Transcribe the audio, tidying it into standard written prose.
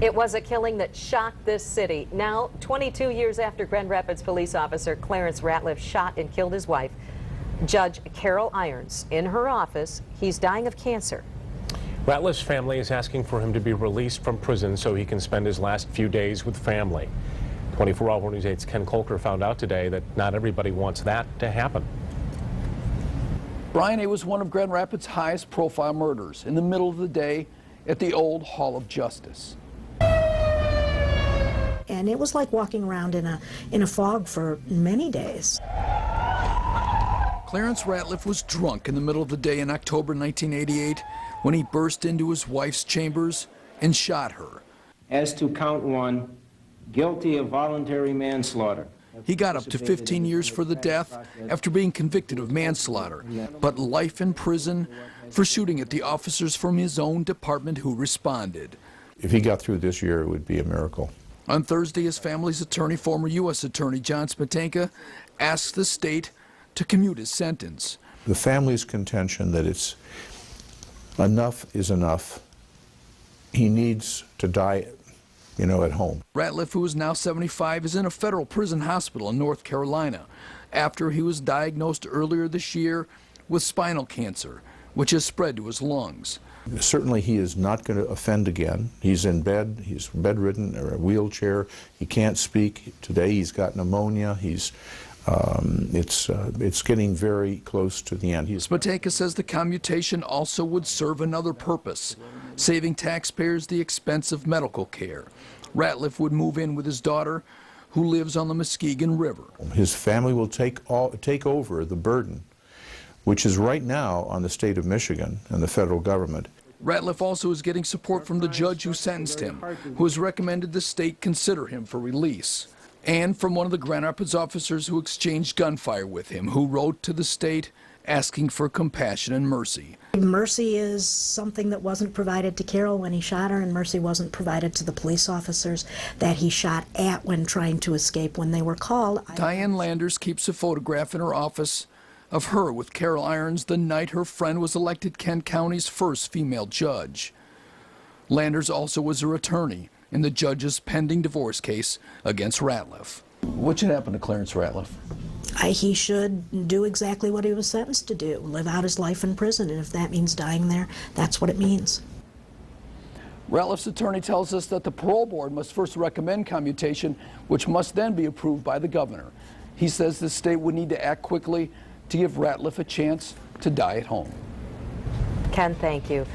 It was a killing that shocked this city. Now, 22 years after Grand Rapids police officer Clarence Ratliff shot and killed his wife, Judge Carol Irons in her office, he's dying of cancer. Ratliff's family is asking for him to be released from prison so he can spend his last few days with family. 24 Hour News 8's Ken Kolker found out today that not everybody wants that to happen. Brian A. was one of Grand Rapids' highest profile murders in the middle of the day at the old Hall of Justice. And it was like walking around in a fog for many days. Clarence Ratliff was drunk in the middle of the day in October 1988 when he burst into his wife's chambers and shot her. As to count one, guilty of voluntary manslaughter. He got up to 15 years for the death after being convicted of manslaughter, but life in prison for shooting at the officers from his own department who responded. If he got through this year, it would be a miracle. On Thursday, his family's attorney, former U.S. Attorney John Smetanka, asked the state to commute his sentence. The family's contention that it's enough is enough. He needs to die, at home. Ratliff, who is now 75, is in a federal prison hospital in North Carolina after he was diagnosed earlier this year with spinal cancer, which has spread to his lungs. Certainly he is not going to offend again. He's in bed, he's bedridden, or a wheelchair. He can't speak. Today he's got pneumonia. It's getting very close to the end. Smetanka says the commutation also would serve another purpose, saving taxpayers the expense of medical care. Ratliff would move in with his daughter, who lives on the Muskegon River. His family will take over the burden, which is right now on the state of Michigan and the federal government. Ratliff also is getting support from the judge who sentenced him, who has recommended the state consider him for release, and from one of the Grand Rapids officers who exchanged gunfire with him, who wrote to the state asking for compassion and mercy. Mercy is something that wasn't provided to Carol when he shot her, and mercy wasn't provided to the police officers that he shot at when trying to escape when they were called. Diane Landers keeps a photograph in her office of her with Carol Irons the night her friend was elected Kent County's first female judge. Landers also was her attorney in the judge's pending divorce case against Ratliff. What should happen to Clarence Ratliff? He should do exactly what he was sentenced to do, live out his life in prison, and if that means dying there, that's what it means. Ratliff's attorney tells us that the parole board must first recommend commutation, which must then be approved by the governor. He says the state would need to act quickly to give Ratliff a chance to die at home. Ken, thank you.